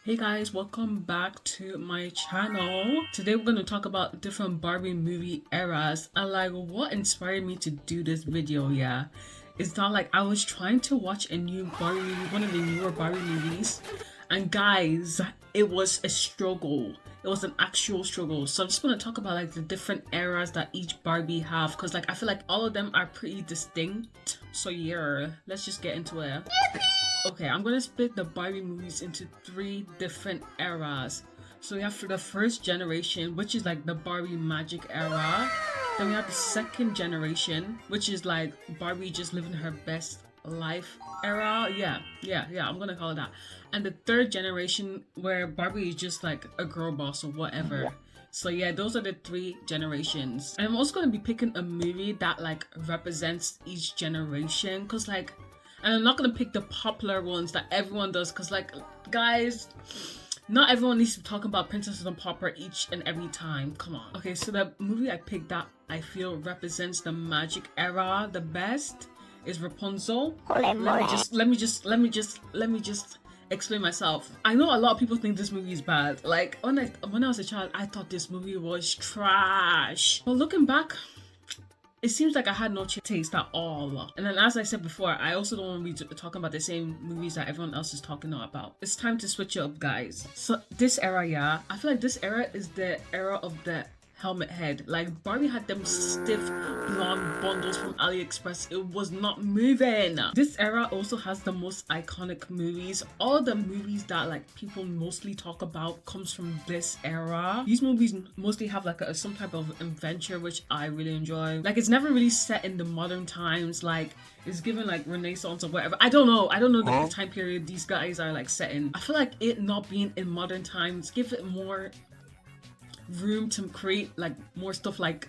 Hey guys, welcome back to my channel. Today we're going to talk about different Barbie movie eras and like what inspired me to do this video. Yeah, it's not like I was trying to watch a new Barbie movie, one of the newer Barbie movies, and guys, it was a struggle. It was an actual struggle. So I'm just going to talk about like the different eras that each Barbie have, because like I feel like all of them are pretty distinct. So yeah, let's just get into it. Okay, I'm gonna split the Barbie movies into three different eras. So we have for the first generation, which is like the Barbie magic era. Then we have the second generation, which is like Barbie just living her best life era. Yeah, I'm gonna call it that. And the third generation, where Barbie is just like a girl boss or whatever. So yeah, those are the three generations. And I'm also gonna be picking a movie that like represents each generation, because like, and I'm not gonna pick the popular ones that everyone does, because like, guys, not everyone needs to talk about Princess and Pauper each and every time. Come on. Okay, so the movie I picked that I feel represents the magic era the best is Rapunzel. Let me just explain myself. I know a lot of people think this movie is bad. Like when I was a child, I thought this movie was trash. But looking back, it seems like I had no taste at all. And then, as I said before, I also don't want to be talking about the same movies that everyone else is talking about. It's time to switch it up, guys. So this era, yeah, I feel like this era is the era of the helmet head. Like Barbie had them stiff blonde bundles from AliExpress. It was not moving. This era also has the most iconic movies. All the movies that like people mostly talk about comes from this era. These movies mostly have like some type of adventure, which I really enjoy. Like it's never really set in the modern times. Like it's given like Renaissance or whatever. I don't know the time period these guys are like set in. I feel like it not being in modern times give it more room to create like more stuff, like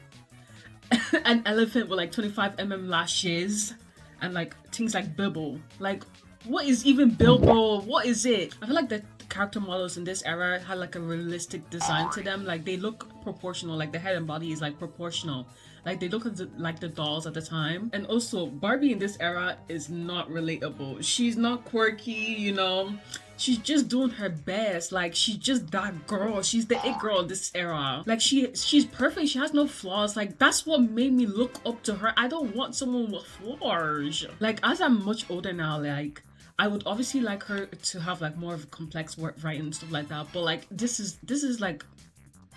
an elephant with like 25 lashes and like things like Bibble. Like what is even Bilbo? What is it? I feel like the character models in this era had like a realistic design to them. Like they look proportional, like the head and body is like proportional. Like they look like the dolls at the time. And also Barbie in this era is not relatable. She's not quirky, you know. She's just doing her best. Like she's just that girl. She's the it girl in this era. Like she's perfect. She has no flaws. Like that's what made me look up to her. I don't want someone with flaws. Like as I'm much older now, like I would obviously like her to have like more of a complex writing and stuff like that. But like this is like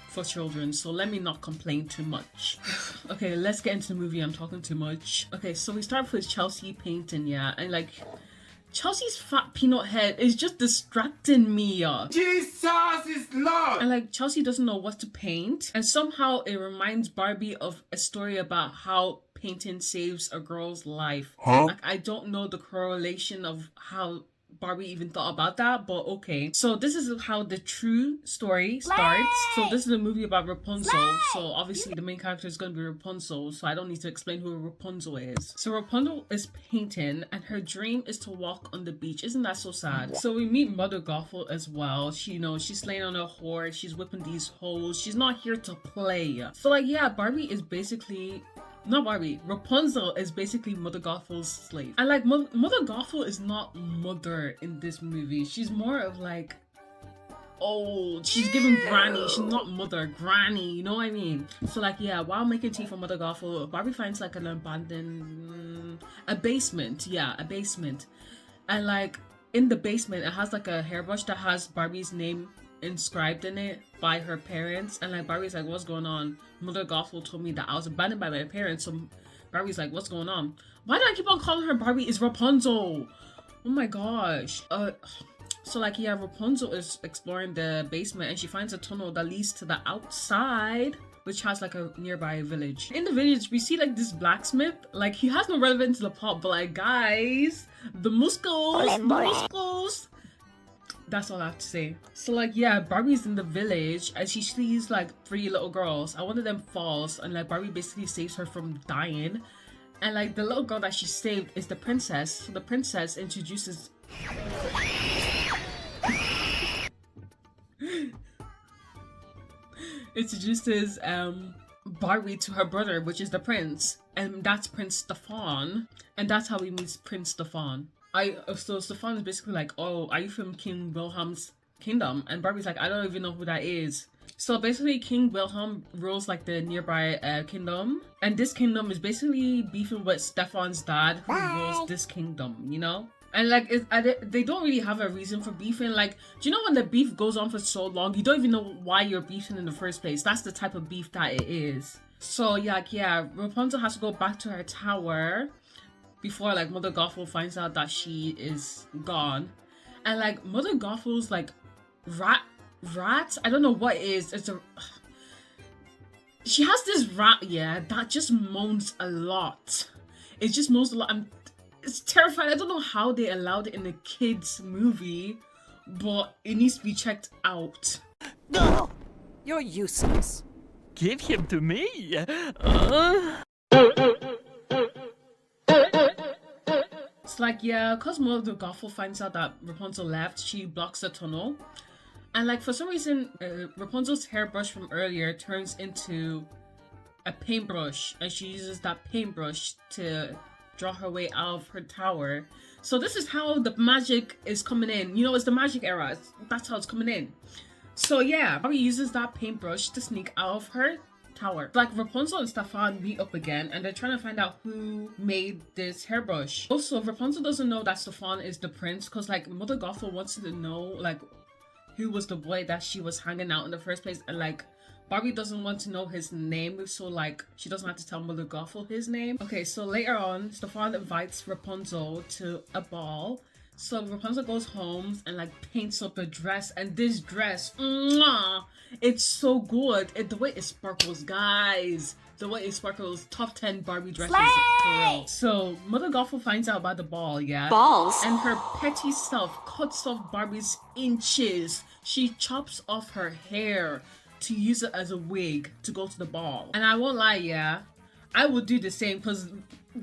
for children, so let me not complain too much. Okay, let's get into the movie. I'm talking too much. Okay, so we start with Chelsea painting, yeah, and like Chelsea's fat peanut head is just distracting me. Jesus is Lord! And like Chelsea doesn't know what to paint, and somehow it reminds Barbie of a story about how painting saves a girl's life. Like I don't know the correlation of how Barbie even thought about that, but okay. So this is how the true story starts. So this is a movie about Rapunzel. So obviously the main character is going to be Rapunzel, so I don't need to explain who Rapunzel is. So Rapunzel is painting and her dream is to walk on the beach. Isn't that so sad? So we meet Mother Gothel as well. She, you know, she's laying on her horse, she's whipping these hoes. She's not here to play. So like yeah, Barbie is basically not Barbie. Rapunzel is basically Mother Gothel's slave. And like Mother Gothel is not mother in this movie. She's more of like old. She's giving granny. She's not mother, granny. You know what I mean? So like yeah, while making tea for Mother Gothel, Barbie finds like an abandoned a basement. Yeah, a basement. And like in the basement, it has like a hairbrush that has Barbie's name inscribed in it by her parents. And like Barbie's like, what's going on? Mother Gothel told me that I was abandoned by my parents. So Barbie's like, what's going on? Why do I keep on calling her Barbie? It's Rapunzel. Oh my gosh. So like yeah, Rapunzel is exploring the basement and she finds a tunnel that leads to the outside, which has like a nearby village. In the village, we see like this blacksmith. Like he has no relevance to the plot, but like guys, the muscles. That's all I have to say. So like yeah, Barbie's in the village and she sees like three little girls and one of them falls and like Barbie basically saves her from dying. And like the little girl that she saved is the princess. So the princess introduces Barbie to her brother, which is the prince, and that's Prince Stefan, and that's how we meet Prince Stefan. So Stefan is basically like, oh, are you from King Wilhelm's kingdom, and Barbie's like, I don't even know who that is. So basically, King Wilhelm rules like the nearby kingdom, and this kingdom is basically beefing with Stefan's dad, who rules this kingdom, you know. And like, they don't really have a reason for beefing. Like, do you know when the beef goes on for so long, you don't even know why you're beefing in the first place? That's the type of beef that it is. So yeah, Rapunzel has to go back to her tower before like Mother Gothel finds out that she is gone. And like Mother Gothel's like rat, I don't know what it is. She has this rat, yeah, that just moans a lot. It just moans a lot. It's terrifying. I don't know how they allowed it in a kids movie, but it needs to be checked out. No, you're useless. Give him to me. It's like, yeah, because Mother Gothel finds out that Rapunzel left, she blocks the tunnel. And like, for some reason, Rapunzel's hairbrush from earlier turns into a paintbrush, and she uses that paintbrush to draw her way out of her tower. So this is how the magic is coming in. You know, it's the magic era. That's how it's coming in. So yeah, Barbie uses that paintbrush to sneak out of her tower. Like, Rapunzel and Stefan meet up again, and they're trying to find out who made this hairbrush. Also, Rapunzel doesn't know that Stefan is the prince, because like Mother Gothel wants to know like who was the boy that she was hanging out in the first place, and like Barbie doesn't want to know his name, so like she doesn't have to tell Mother Gothel his name. Okay, so later on, Stefan invites Rapunzel to a ball. So Rapunzel goes home and like paints up a dress, and this dress, mwah, it's so good. The way it sparkles, guys. The way it sparkles, top 10 Barbie dresses for real. So Mother Gothel finds out about the ball, yeah? Balls? And her petty self cuts off Barbie's inches. She chops off her hair to use it as a wig to go to the ball. And I won't lie, yeah, I would do the same, because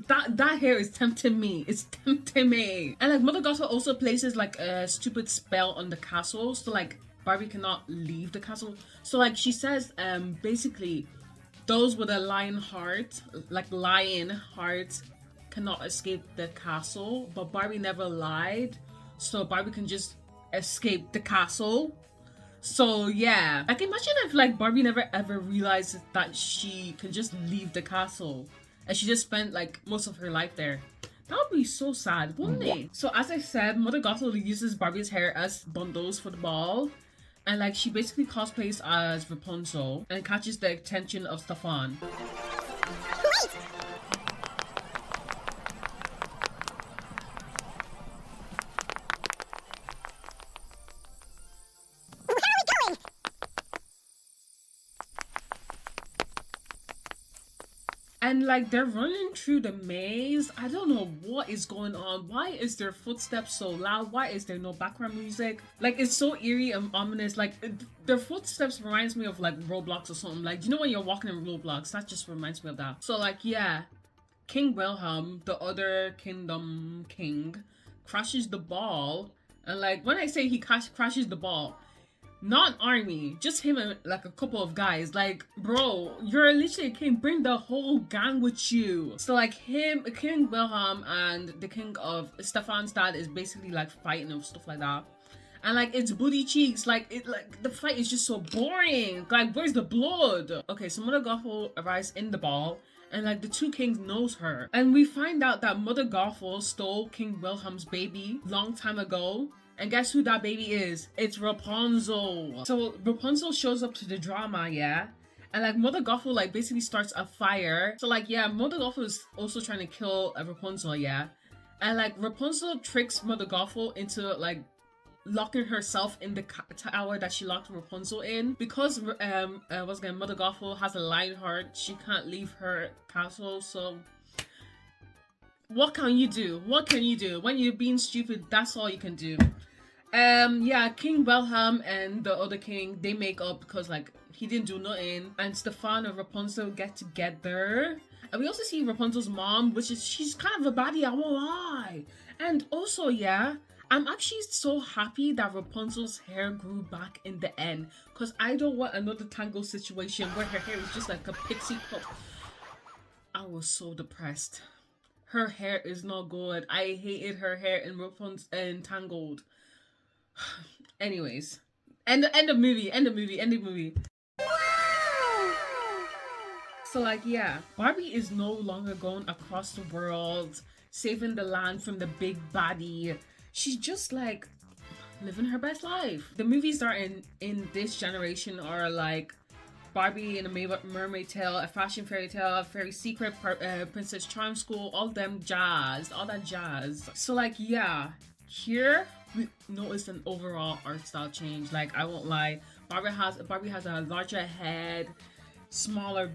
that hair is tempting me. It's tempting me. And like Mother Gothel also places like a stupid spell on the castle, so like Barbie cannot leave the castle. So like she says, basically, those with a lion heart cannot escape the castle, but Barbie never lied, so Barbie can just escape the castle. So yeah, like imagine if like Barbie never ever realized that she can just leave the castle, and she just spent like most of her life there. That would be so sad, wouldn't it? So as I said, Mother Gothel uses Barbie's hair as bundles for the ball, and like she basically cosplays as Rapunzel and catches the attention of Stefan. And like they're running through the maze. I don't know what is going on. Why is their footsteps so loud? Why is there no background music? Like, it's so eerie and ominous. Like their footsteps reminds me of like Roblox or something. Like, you know when you're walking in Roblox? That just reminds me of that. So like, yeah, King Wilhelm, the other kingdom king, crashes the ball. And like when I say he crashes the ball, not an army, just him and like a couple of guys. Like, bro, you're literally a king. Bring the whole gang with you. So like him, King Wilhelm, and the king of Stefan's dad is basically like fighting and stuff like that. And like it's booty cheeks. Like the fight is just so boring. Like, where's the blood? Okay, so Mother Gothel arrives in the ball, and like the two kings knows her, and we find out that Mother Gothel stole King Wilhelm's baby long time ago. And guess who that baby is? It's Rapunzel. So Rapunzel shows up to the drama, yeah? And like Mother Gothel like basically starts a fire. So like, yeah, Mother Gothel is also trying to kill Rapunzel, yeah? And like Rapunzel tricks Mother Gothel into like locking herself in the tower that she locked Rapunzel in. Because Mother Gothel has a lion heart, she can't leave her castle, so what can you do? What can you do? When you're being stupid, that's all you can do. Yeah, King Wilhelm and the other king, they make up because like he didn't do nothing. And Stefan and Rapunzel get together. And we also see Rapunzel's mom, which is, she's kind of a baddie, I won't lie. And also, yeah, I'm actually so happy that Rapunzel's hair grew back in the end, because I don't want another tangle situation where her hair is just like a pixie cut. I was so depressed. Her hair is not good. I hated her hair in Rapunzel and Tangled. Anyways, End of movie. End of movie. End of movie. So like, yeah, Barbie is no longer going across the world saving the land from the big baddie. She's just like living her best life. The movies that are in this generation are like Barbie and a Mermaid Tale, a Fashion Fairy Tale, a Fairy Secret, Princess Charm School, all them jazz, all that jazz. So like, yeah, here we noticed an overall art style change. Like, I won't lie, Barbie has a larger head, smaller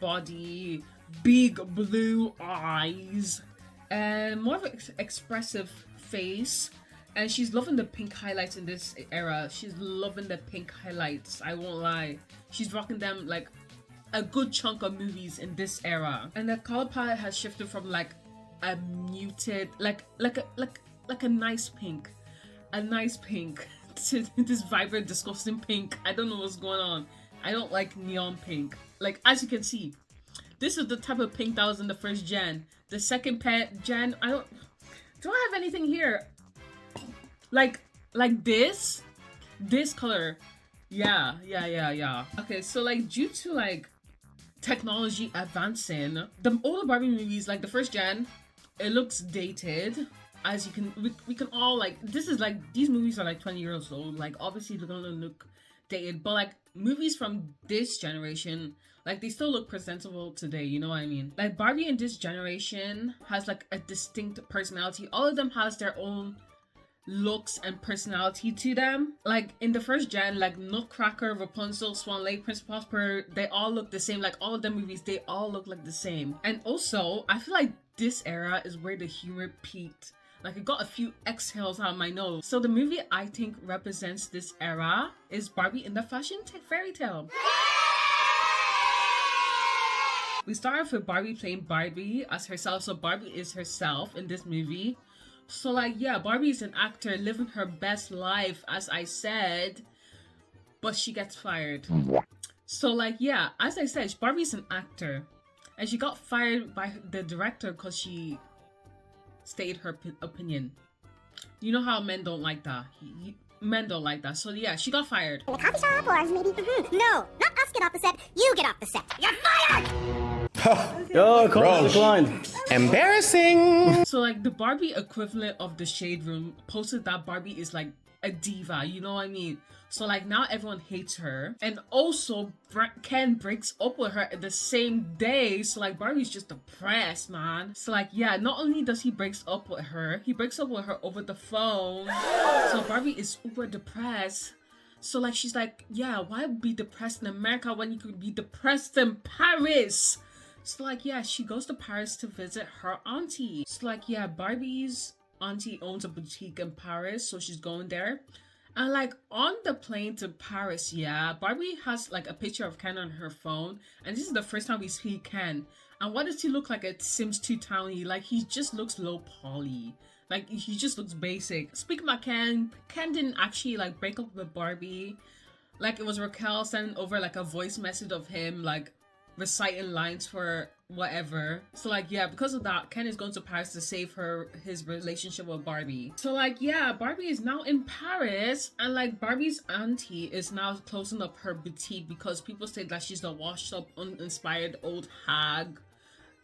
body, big blue eyes, and more of an expressive face. And she's loving the pink highlights in this era. She's loving the pink highlights. I won't lie. She's rocking them like a good chunk of movies in this era. And the color palette has shifted from like a muted, like a nice pink, to this vibrant, disgusting pink. I don't know what's going on. I don't like neon pink. Like, as you can see, this is the type of pink that was in the first gen. The second gen, do I have anything here? Like this color. Yeah. Okay, so like, due to like technology advancing, the older Barbie movies, like the first gen, it looks dated. As you can, we can all like, this is like, these movies are like 20 years old. Like, obviously they're gonna look dated, but like movies from this generation, like they still look presentable today, you know what I mean? Like Barbie in this generation has like a distinct personality. All of them has their own looks and personality to them. Like in the first gen, like Nutcracker, Rapunzel, Swan Lake, Prince Prosper, they all look the same. Like all of the movies, they all look like the same. And also, I feel like this era is where the humor peaked. Like, it got a few exhales out of my nose. So the movie I think represents this era is Barbie in the Fashion Fairy Tale. We start off with Barbie playing Barbie as herself. So Barbie is herself in this movie. So like, yeah, Barbie is an actor living her best life, as I said, but she gets fired. So like, yeah, as I said, Barbie's an actor, and she got fired by the director because she stated her opinion. You know how men don't like that. Men don't like that. So yeah, she got fired. In the coffee shop, or maybe... No, not us get off the set. You get off the set. You're fired! Oh, call declined. Embarrassing. So like, the Barbie equivalent of the Shade Room posted that Barbie is like a diva, you know what I mean? So like, now everyone hates her. And also Ken breaks up with her the same day. So like, Barbie's just depressed, man. So like, yeah, not only does he breaks up with her, he breaks up with her over the phone. So Barbie is super depressed. So like, she's like, yeah, why be depressed in America when you could be depressed in Paris? So like, yeah, she goes to Paris to visit her auntie. So like, yeah, Barbie's auntie owns a boutique in Paris, so she's going there. And like, on the plane to Paris, yeah, Barbie has like a picture of Ken on her phone, and this is the first time we see Ken. And what does he look like? It seems too towny. Like, he just looks low poly. Like, he just looks basic. Speaking about Ken didn't actually like break up with Barbie. Like, it was Raquel sending over like a voice message of him like reciting lines for whatever. So like, yeah, because of that, Ken is going to Paris to save his relationship with Barbie. So like, yeah, Barbie is now in Paris, and like, Barbie's auntie is now closing up her boutique because people say that she's a washed up, uninspired old hag.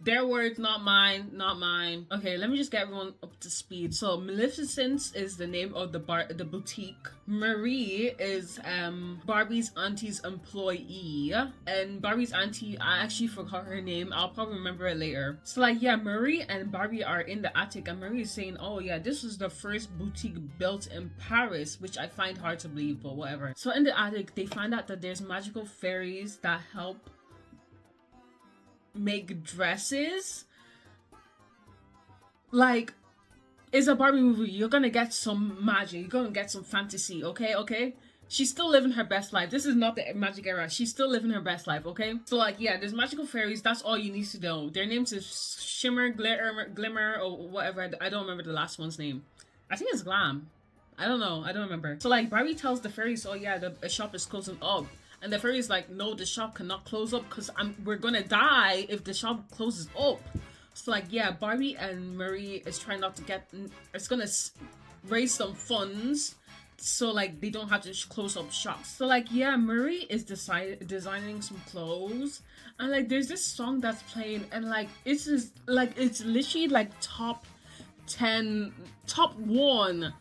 Their words, not mine, not mine. Okay, let me just get everyone up to speed. So Maleficent is the name of the boutique. Marie is Barbie's auntie's employee, and Barbie's auntie, I actually forgot her name. I'll probably remember it later. So like, yeah, Marie and Barbie are in the attic, and Marie is saying, oh yeah, this was the first boutique built in Paris, which I find hard to believe, but whatever. So in the attic, they find out that there's magical fairies that help make dresses. Like, it's a Barbie movie. You're gonna get some magic, you're gonna get some fantasy. Okay, she's still living her best life. This is not the magic era. She's still living her best life. Okay, so like, yeah, there's magical fairies. That's all you need to know. Their names is Shimmer, Glimmer, or whatever. I don't remember the last one's name. I think it's Glam. I don't know, I don't remember. So like, Barbie tells the fairies, oh yeah, the shop is closing up. And the fairy's like, no, the shop cannot close up because we're gonna die if the shop closes up. So like, yeah, Barbie and Marie is trying not to it's gonna raise some funds so like they don't have to close up shots. So like yeah, Murray is designing some clothes, and like there's this song that's playing, and like it's just like it's literally like top 1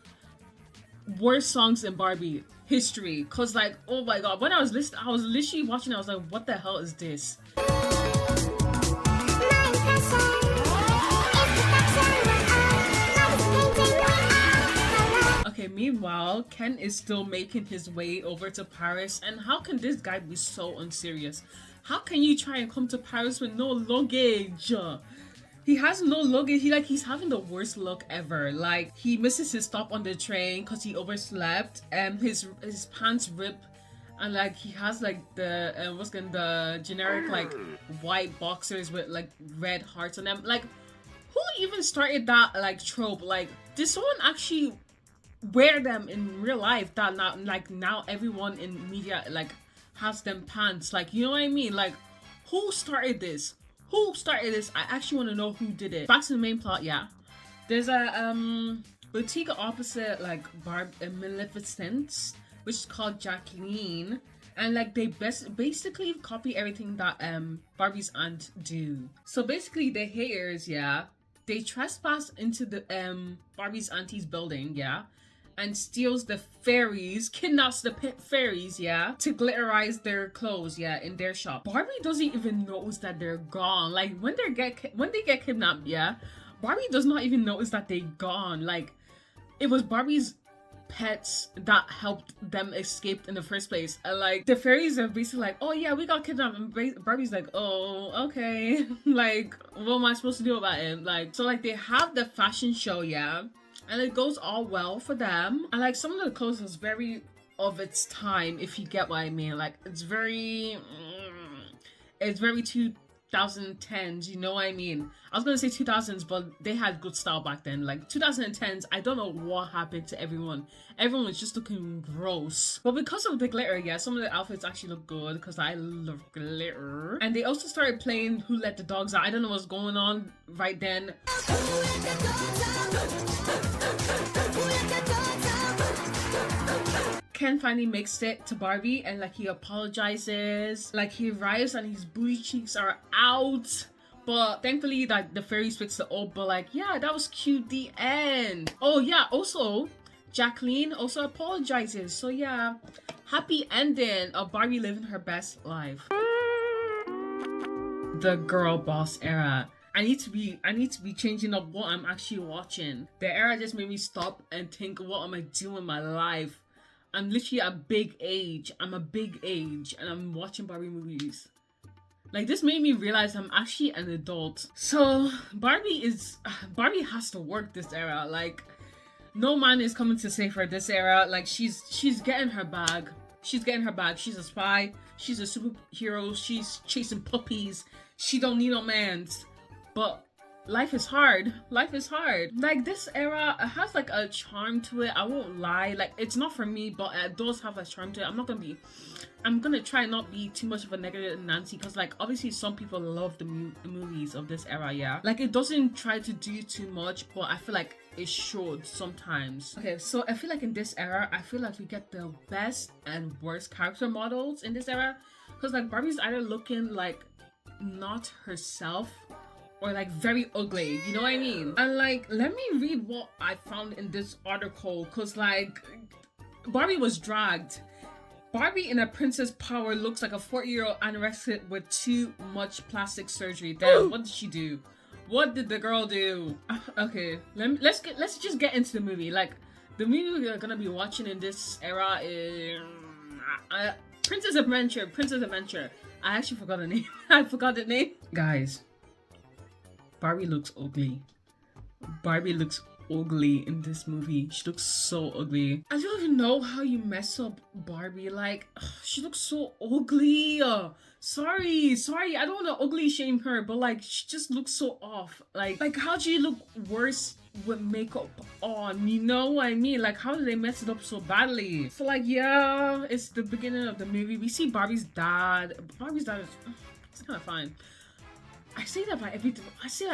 worst songs in Barbie history. Cause like oh my god, when I was literally watching, I was like, what the hell is this? Okay, meanwhile, Ken is still making his way over to Paris, and how can this guy be so unserious? How can you try and come to Paris with no luggage? He has no luggage. He's having the worst luck ever. Like he misses his stop on the train because he overslept, and his pants rip, and like he has like the the generic like white boxers with like red hearts on them. Like who even started that like trope? Like did someone actually wear them in real life? That now everyone in media like has them pants. Like you know what I mean? Like who started this? Who started this? I actually want to know who did it. Back to the main plot, yeah. There's a boutique opposite like Maleficent, which is called Jacqueline, and like they basically copy everything that Barbie's aunt do. So basically the haters, yeah, they trespass into the Barbie's auntie's building, yeah, and steals the fairies, kidnaps the fairies, yeah, to glitterize their clothes, yeah, in their shop. Barbie doesn't even notice that they're gone. Like when they get kidnapped, yeah, Barbie does not even notice that they gone. Like it was Barbie's pets that helped them escape in the first place. And like the fairies are basically like, oh yeah, we got kidnapped, and Barbie's like, oh okay. Like what am I supposed to do about it? Like so like they have the fashion show, yeah, and it goes all well for them. And like some of the clothes was very of its time, if you get what I mean. Like it's very 2010s, you know what I mean? I was gonna say 2000s, but they had good style back then. Like 2010s, I don't know what happened to everyone. Everyone was just looking gross. But because of the glitter, yeah, some of the outfits actually look good because I love glitter. And they also started playing Who Let the Dogs Out. I don't know what's going on right then. Ken finally makes it to Barbie, and like he apologizes. Like he arrives and his booty cheeks are out, but thankfully like the fairies fixed it up. But like yeah, that was cute. The end. Oh yeah, also Jacqueline also apologizes. So yeah, happy ending of Barbie living her best life. The girl boss era. I need to be changing up what I'm actually watching. The era just made me stop and think, what am I doing in my life? I'm literally a big age. I'm a big age and I'm watching Barbie movies. Like this made me realize I'm actually an adult. So Barbie has to work this era. Like no man is coming to save her this era. Like she's getting her bag. She's getting her bag. She's a spy. She's a superhero. She's chasing puppies. She don't need no mans. But life is hard. Life is hard. Like this era has like a charm to it. I won't lie. Like it's not for me, but it does have a charm to it. I'm gonna try not be too much of a negative Nancy, because like obviously some people love the movies of this era, yeah. Like it doesn't try to do too much, but I feel like it should sometimes. Okay, so I feel like in this era, I feel like we get the best and worst character models in this era, because like Barbie's either looking like not herself or like very ugly, you know what I mean? And like let me read what I found in this article, because like Barbie was dragged. Barbie in a princess power looks like a 40-year-old anorexic with too much plastic surgery. Damn, what did she do? What did the girl do? Okay, let's just get into the movie. Like the movie we're gonna be watching in this era is Princess Adventure. I actually forgot the name. I forgot the name. Guys, Barbie looks ugly. Barbie looks ugly in this movie. She looks so ugly. I don't even know how you mess up Barbie. Like she looks so ugly. Sorry, I don't want to ugly shame her, but like she just looks so off. Like how do you look worse with makeup on? You know what I mean? Like how did they mess it up so badly? So like yeah, it's the beginning of the movie. We see Barbie's dad. Barbie's dad is it's kind of fine. I say that about every. I feel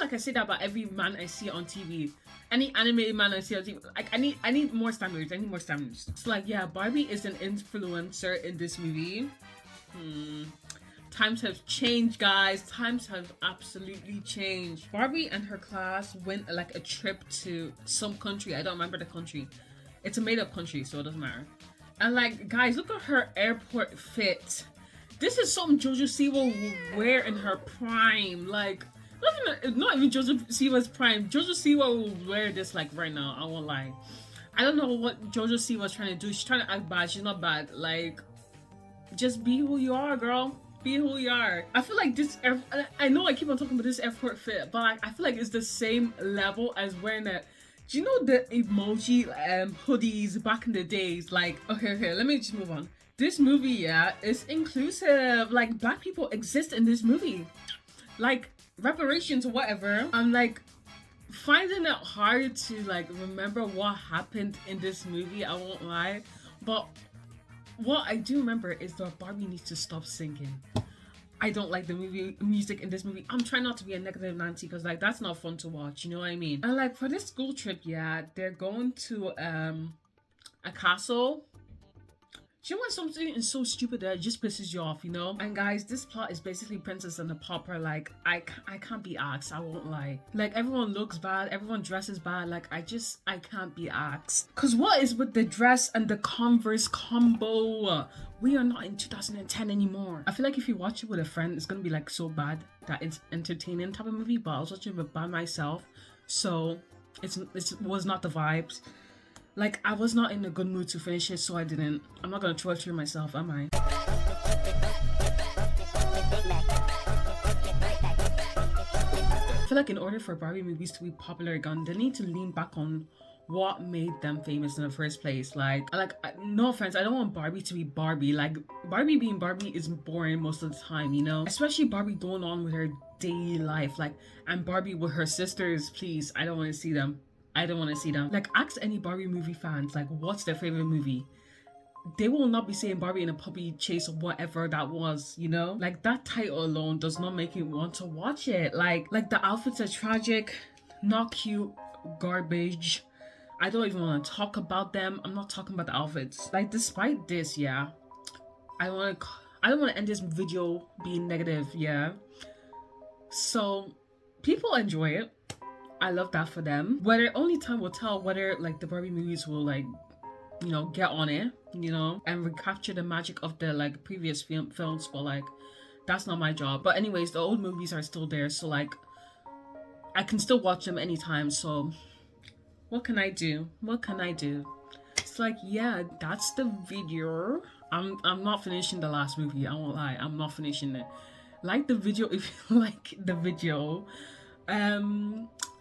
like I say that about every man I see on TV. Any animated man I see on TV. Like I need more standards. I need more standards. So like yeah, Barbie is an influencer in this movie. Times have changed, guys. Times have absolutely changed. Barbie and her class went like a trip to some country. I don't remember the country. It's a made-up country, so it doesn't matter. And like, guys, look at her airport fit. This is something Jojo Siwa will wear in her prime. Like, not even Jojo Siwa's prime. Jojo Siwa will wear this like right now. I won't lie. I don't know what Jojo Siwa's trying to do. She's trying to act bad. She's not bad. Like, just be who you are, girl. Be who you are. I feel like this. I know I keep on talking about this airport fit, but like, I feel like it's the same level as wearing that. Do you know the emoji hoodies back in the days? Like, okay, let me just move on. This movie, yeah, is inclusive. Like, black people exist in this movie. Like, reparations or whatever. I'm like finding it hard to like remember what happened in this movie. I won't lie, but what I do remember is that Barbie needs to stop singing. I don't like the music in this movie. I'm trying not to be a negative Nancy because like that's not fun to watch, you know what I mean? And like for this school trip, yeah, they're going to a castle. Do you know when something is so stupid that it just pisses you off, you know? And guys, this plot is basically Princess and the Pauper. Like, I can't be asked, I won't lie. Like, everyone looks bad, everyone dresses bad. Like, I can't be asked. Cause what is with the dress and the Converse combo? We are not in 2010 anymore. I feel like if you watch it with a friend, it's gonna be like so bad that it's entertaining type of movie, but I was watching it by myself. So, it was not the vibes. Like, I was not in a good mood to finish it, so I didn't. I'm not gonna torture myself, am I? I feel like in order for Barbie movies to be popular again, they need to lean back on what made them famous in the first place. Like, no offense, I don't want Barbie to be Barbie. Like, Barbie being Barbie is boring most of the time, you know? Especially Barbie going on with her daily life. Like, and Barbie with her sisters, please, I don't want to see them. I don't want to see them. Like, ask any Barbie movie fans, like, what's their favorite movie? They will not be saying Barbie in a puppy chase or whatever that was, you know? Like, that title alone does not make you want to watch it. Like the outfits are tragic, not cute, garbage. I don't even want to talk about them. I'm not talking about the outfits. Like, despite this, yeah, I don't want to end this video being negative, yeah? So, people enjoy it. I love that for them. Whether only time will tell whether like the Barbie movies will like, you know, get on it, you know, and recapture the magic of the like previous films, but like that's not my job. But anyways, the old movies are still there, so like I can still watch them anytime. So what can I do? What can I do? It's like, yeah, that's the video. I'm not finishing the last movie. I won't lie. I'm not finishing it. Like the video if you like the video.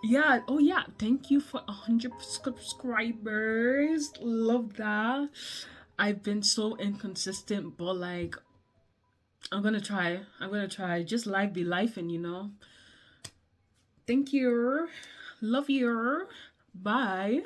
Yeah, oh yeah, thank you for 100 subscribers. Love that. I've been so inconsistent, but like I'm gonna try. Just life be life, and you know. Thank you. Love you. Bye.